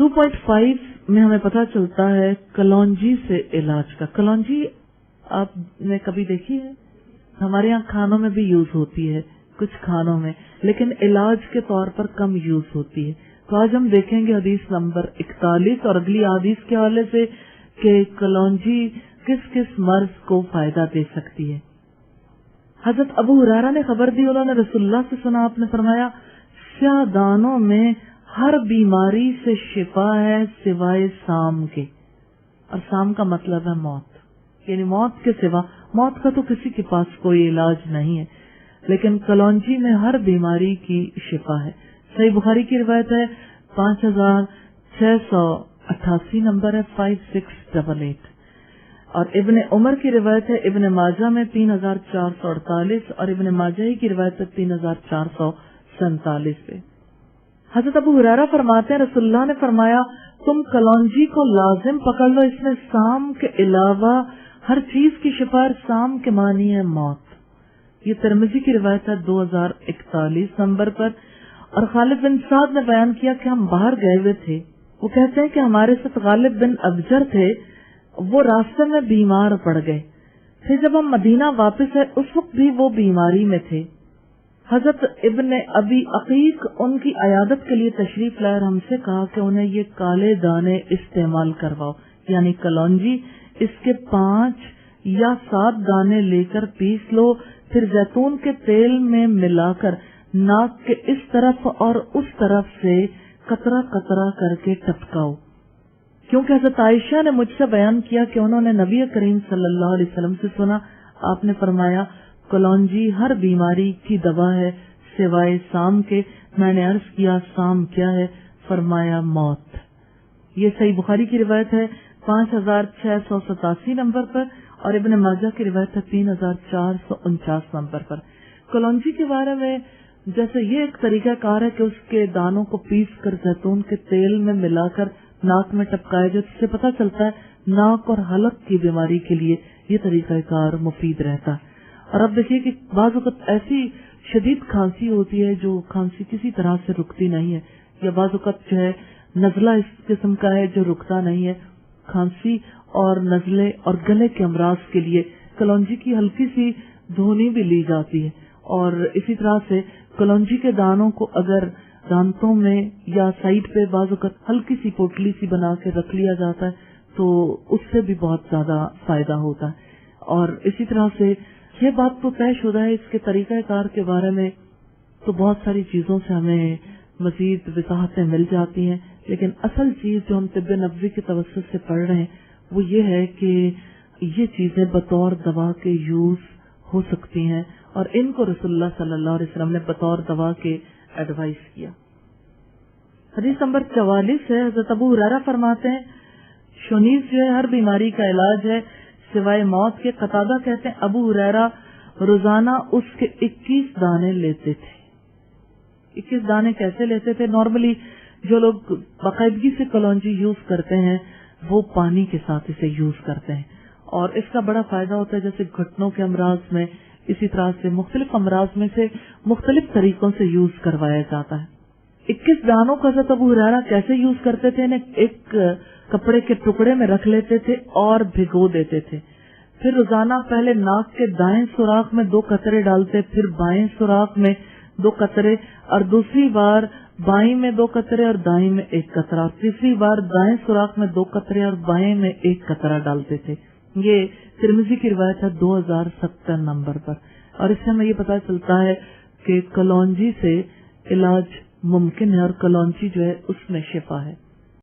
2.5 में हमें पता चलता है कलौंजी से इलाज का। कलौंजी आपने कभी देखी है? हमारे यहाँ खानों में भी यूज होती है, कुछ खानों में, लेकिन इलाज के तौर पर कम यूज होती है। तो आज हम देखेंगे हदीस नंबर 41 और अगली हदीस के हवाले से कि कलौंजी किस किस मर्ज को फायदा दे सकती है। हजरत अबू हुरैरा ने खबर दी, उन्होंने रसूलुल्लाह से सुना, आपने फरमाया स्याह दानों में हर बीमारी से शिफा है सिवाय साम के। और साम का मतलब है मौत, यानी मौत के सिवा, मौत का तो किसी के पास कोई इलाज नहीं है, लेकिन कलौंजी में हर बीमारी की शिफा है। सही बुखारी की रिवायत है, 5688 नंबर है, 5688। और इब्ने उमर की रिवायत है इब्ने माजा में 3448 और इब्ने माजा की रिवायत है 3447 पे। हजरत अबू हुरैरा फरमाते हैं रसूलुल्लाह ने फरमाया तुम कलौंजी को लाजिम पकड़ लो, इसमें साम के अलावा हर चीज की शिफा। साम के मानी है मौत। ये तिरमिज़ी की रिवायत है 2041 नंबर पर। और खालिद बिन साद ने बयान किया कि हम बाहर गए हुए थे, वो कहते हैं कि हमारे साथ गालिब बिन अबजर थे, वो रास्ते में बीमार पड़ गए। फिर जब हम मदीना वापस आए उस वक्त भी वो बीमारी में थे। हजरत इब्ने अबी अकीक उनकी अयादत के लिए तशरीफ लाए और हमसे कहा कि उन्हें ये काले दाने इस्तेमाल करवाओ, यानी कलौंजी, इसके 5 या 7 दाने लेकर पीस लो, फिर जैतून के तेल में मिलाकर नाक के इस तरफ और उस तरफ से कतरा कतरा करके टपकाओ। क्योंकि हज़रत आयशा ने मुझसे बयान किया कि उन्होंने नबी करीम सल्लल्लाहु अलैहि वसल्लम से सुना, आपने फरमाया कलौंजी हर बीमारी की दवा है सिवाय साम के। मैंने अर्ज किया साम क्या है? फरमाया मौत। ये सही बुखारी की रिवायत है 5687 नंबर पर और इब्ने माजा की रिवायत है 3449 नंबर पर। कलौंजी के बारे में जैसे ये एक तरीका कार है कि उसके दानों को पीस कर जैतून के तेल में मिलाकर नाक में टपकाया जाए, जिससे पता चलता है नाक और हलक की बीमारी के लिए ये तरीका कार मुफीद रहता है। और अब देखिए कि बाज़ वक़्त ऐसी शदीद खांसी होती है जो खांसी किसी तरह से रुकती नहीं है, या बाज़ वक़्त जो है नज़ला इस किस्म का है जो रुकता नहीं है। खांसी और नज़ले और गले के अमराज के लिए कलौंजी की हल्की सी धुनी भी ली जाती है। और इसी तरह से कलौंजी के दानों को अगर दांतों में या साइड पे बाज़ वक़्त हल्की सी पोटली सी बना के रख लिया जाता है तो उससे भी बहुत ज्यादा फायदा होता है। और इसी तरह से ये बात तो तयशुदा है, इसके तरीक़ाकार के बारे में तो बहुत सारी चीजों से हमें मजीद वज़ाहतें मिल जाती हैं, लेकिन असल चीज जो हम तिब्बे नबवी के तवस्सुत से पढ़ रहे हैं वो ये है कि ये चीजें बतौर दवा के यूज हो सकती हैं और इनको रसूलुल्लाह सल्लल्लाहु अलैहि वसल्लम ने बतौर दवा के एडवाइस किया। हदीस नंबर 44 है, हज़रत अबू हुरैरा फरमाते हैं शोनीस जो है हर बीमारी का इलाज है सिवाय मौत के। कतादा कहते हैं अबू हुरैरा रोजाना उसके 21 दाने लेते थे। 21 दाने कैसे लेते थे? नॉर्मली जो लोग बाकायदगी से कलौंजी यूज करते हैं वो पानी के साथ इसे यूज करते हैं और इसका बड़ा फायदा होता है, जैसे घुटनों के अमराज में, इसी तरह से मुख्तलिफ अमराज में से मुख्तलिफ तरीकों से यूज करवाया जाता है। 21 दानों का हज़रत अबू हुरैरा कैसे यूज करते थे? एक कपड़े के टुकड़े में रख लेते थे और भिगो देते थे। फिर रोजाना पहले नाक के दाएं सुराख में 2 कतरे डालते, फिर बाएं सुराख में 2 कतरे और दूसरी बार बाएं में 2 कतरे और दाएं में 1 कतरा, तीसरी बार दाएं सुराख में 2 कतरे और बाएं में 1 कतरा डालते थे। ये तिरमिज़ी की रिवायत है 2070 नंबर पर। और इससे हमें ये पता चलता है कि कलौंजी से इलाज मुमकिन है और कलौंजी जो है उसमें शिफा है।